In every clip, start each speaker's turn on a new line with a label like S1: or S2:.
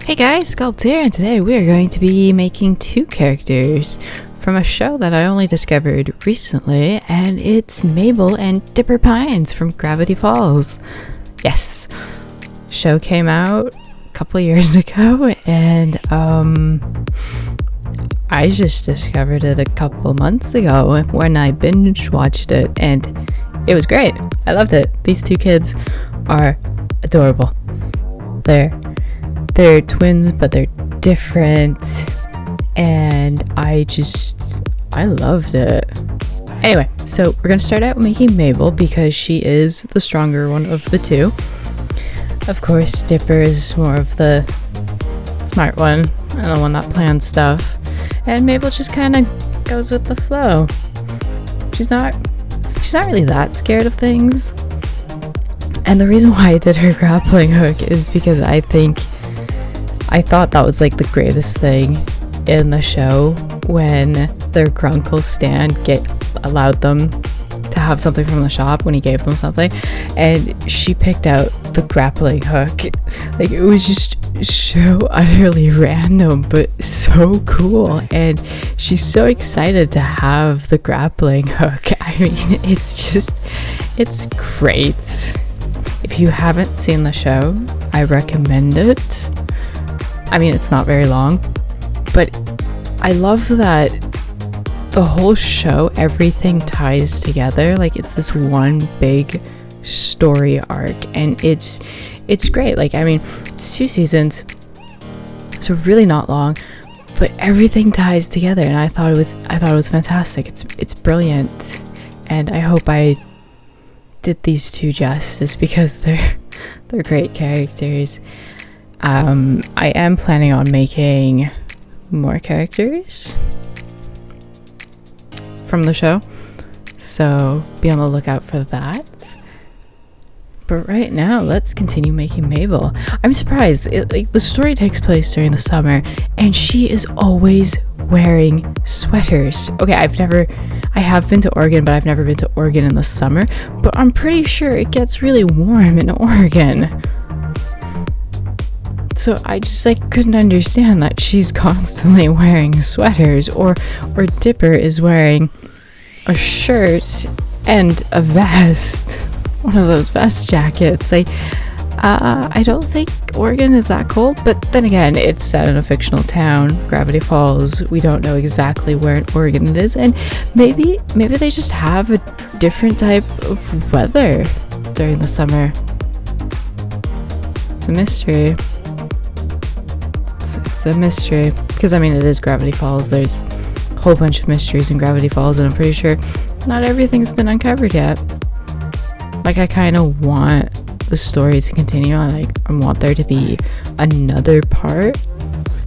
S1: Hey guys, Sculpt here, and today we are going to be making two characters from a show that I only discovered recently, and it's Mabel and Dipper Pines from Gravity Falls. Yes, show came out a couple years ago, and I just discovered it a couple months ago when I binge watched it, and it was great. I loved it. These two kids are adorable. They're twins, but they're different, and I loved it. Anyway, so we're gonna start out making Mabel because she is the stronger one of the two. Of course, Dipper is more of the smart one and the one that plans stuff, and Mabel just kind of goes with the flow. She's not really that scared of things, and the reason why I did her grappling hook is because I thought that was like the greatest thing in the show when their grunkle Stan allowed them to have something from the shop when he gave them something, and she picked out the grappling hook. Like, it was just so utterly random but so cool, and she's so excited to have the grappling hook. I mean, it's great. If you haven't seen the show, I recommend it. I mean, it's not very long, but I love that the whole show, everything ties together. Like, it's this one big story arc, and it's great. Like, I mean, it's 2 seasons, so really not long, but everything ties together, and I thought it was fantastic. It's brilliant, and I hope I did these two justice because they're great characters. I am planning on making more characters from the show, so be on the lookout for that. But right now, let's continue making Mabel. I'm surprised. The story takes place during the summer, and she is always wearing sweaters. Okay, I have been to Oregon, but I've never been to Oregon in the summer, but I'm pretty sure it gets really warm in Oregon. So I just couldn't understand that she's constantly wearing sweaters, or Dipper is wearing a shirt and a vest, one of those vest jackets. I don't think Oregon is that cold, but then again, it's set in a fictional town, Gravity Falls. We don't know exactly where in Oregon it is, and maybe they just have a different type of weather during the summer. It's a mystery. A mystery, because I mean, it is Gravity Falls. There's a whole bunch of mysteries in Gravity Falls, and I'm pretty sure not everything's been uncovered yet. Like, I kind of want the story to continue on. Like, I want there to be another part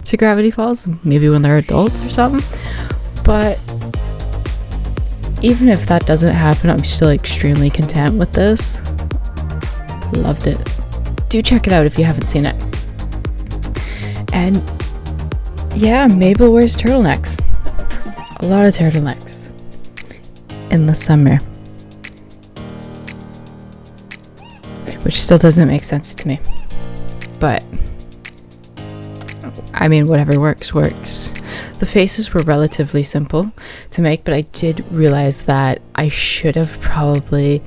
S1: to Gravity Falls, maybe when they're adults or something. But even if that doesn't happen, I'm still extremely content with this. Loved it. Do check it out if you haven't seen it. And yeah, Mabel wears turtlenecks. A lot of turtlenecks in the summer, which still doesn't make sense to me. But I mean, whatever works. The faces were relatively simple to make, but I did realize that I should have probably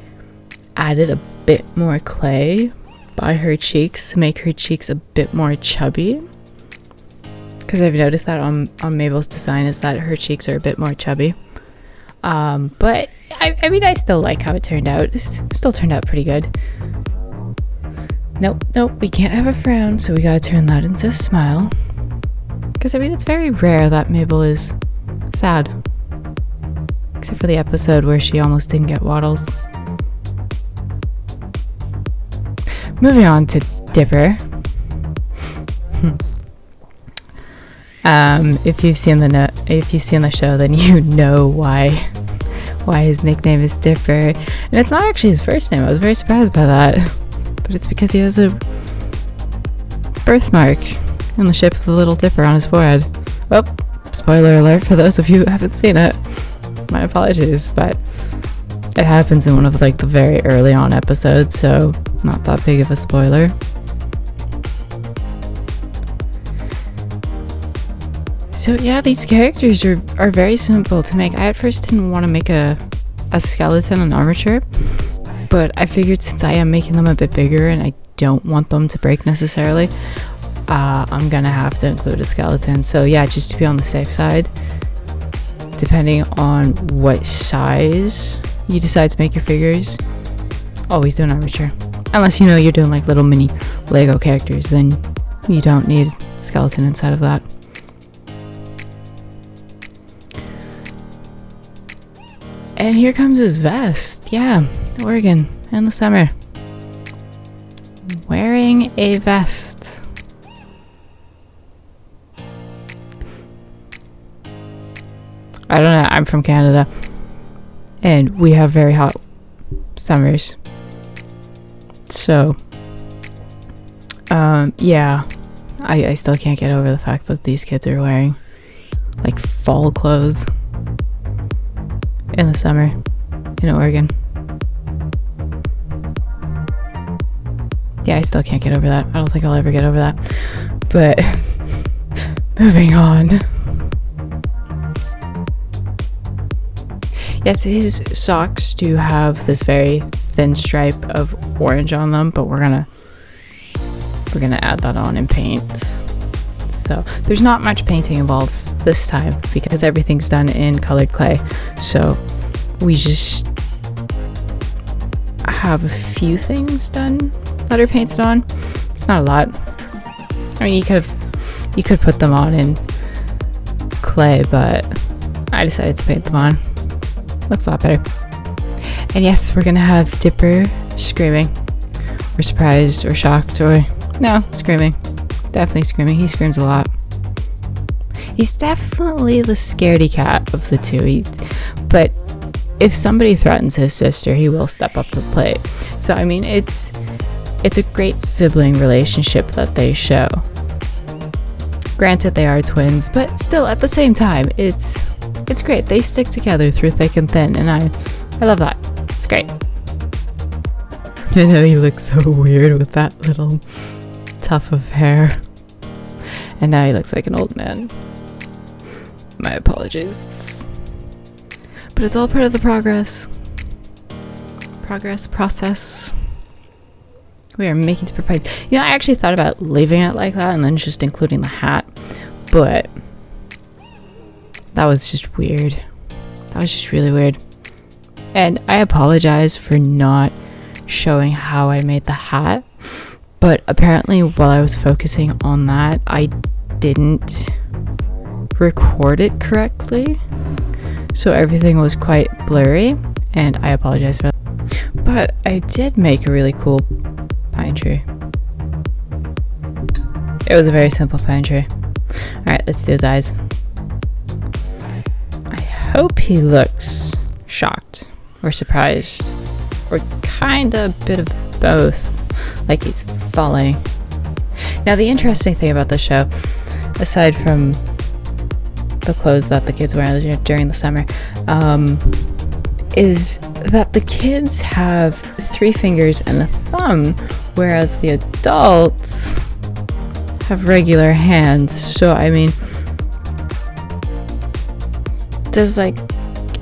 S1: added a bit more clay by her cheeks to make her cheeks a bit more chubby. Because I've noticed that on Mabel's design is that her cheeks are a bit more chubby. But I mean, I still like how it turned out. It still turned out pretty good. Nope, we can't have a frown, so we gotta turn that into a smile. Because I mean, it's very rare that Mabel is sad. Except for the episode where she almost didn't get waddles. Moving on to Dipper. If you've seen the show, then you know why his nickname is Dipper, and it's not actually his first name. I was very surprised by that, but it's because he has a birthmark in the shape of the Little Dipper on his forehead. Well, spoiler alert for those of you who haven't seen it. My apologies, but it happens in one of the very early on episodes, so not that big of a spoiler. So yeah, these characters are very simple to make. I at first didn't want to make a skeleton and armature, but I figured since I am making them a bit bigger and I don't want them to break necessarily, I'm gonna have to include a skeleton. So yeah, just to be on the safe side, depending on what size you decide to make your figures, always do an armature. Unless you know you're doing like little mini Lego characters, then you don't need a skeleton inside of that. And here comes his vest. Yeah, Oregon in the summer. Wearing a vest. I don't know, I'm from Canada. And we have very hot summers. So, yeah. I still can't get over the fact that these kids are wearing like fall clothes in the summer in Oregon. Yeah, I still can't get over that. I don't think I'll ever get over that. But moving on. Yes, his socks do have this very thin stripe of orange on them, but we're gonna add that on in paint. So there's not much painting involved this time because everything's done in colored clay. So we just have a few things done that are painted on. It's not a lot. I mean, you could put them on in clay, but I decided to paint them on. Looks a lot better. And yes, we're gonna have Dipper screaming, or surprised, or shocked, or no, screaming. Definitely screaming. He screams a lot. He's definitely the scaredy cat of the two. But if somebody threatens his sister, he will step up to the plate. So I mean, it's a great sibling relationship that they show. Granted, they are twins, but still, at the same time, it's great. They stick together through thick and thin, and I love that. It's great. I know he looks so weird with that little tuft of hair, and now he looks like an old man. My apologies. But it's all part of the process. We are making Dipper pies. You know, I actually thought about leaving it like that and then just including the hat, but that was just weird. That was just really weird. And I apologize for not showing how I made the hat, but apparently while I was focusing on that, I didn't record it correctly. So everything was quite blurry, and I apologize for that. But I did make a really cool pine tree. It was a very simple pine tree. Alright, let's do his eyes. I hope he looks shocked or surprised or kinda a bit of both, like he's falling. Now the interesting thing about this show, aside from the clothes that the kids wear during the summer, is that the kids have 3 fingers and a thumb, whereas the adults have regular hands. So I mean, does like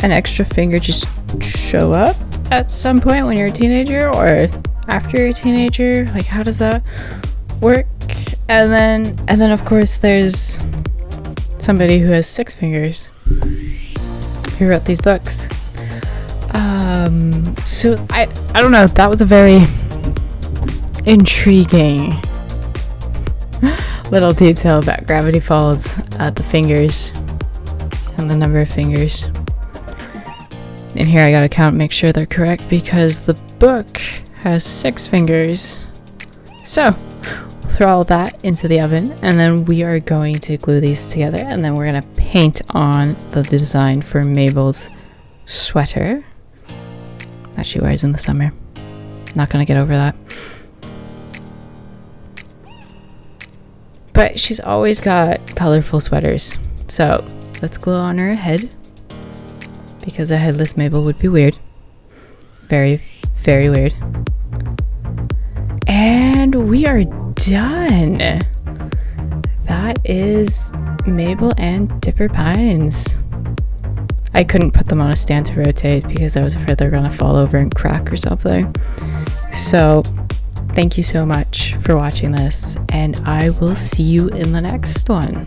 S1: an extra finger just show up at some point when you're a teenager or after you're a teenager? Like, how does that work? And then of course there's somebody who has 6 fingers who wrote these books. So I don't know, that was a very intriguing little detail about Gravity Falls, the fingers and the number of fingers. And here I gotta count, make sure they're correct, because the book has 6 fingers. So we'll throw all that into the oven, and then we are going to glue these together, and then we're gonna paint on the design for Mabel's sweater that she wears in the summer. Not gonna get over that. But she's always got colorful sweaters. So let's glue on her head, because a headless Mabel would be weird. Very, very weird. And we are done. That is Mabel and Dipper Pines. I couldn't put them on a stand to rotate because I was afraid they're gonna fall over and crack or something. So thank you so much for watching this, and I will see you in the next one.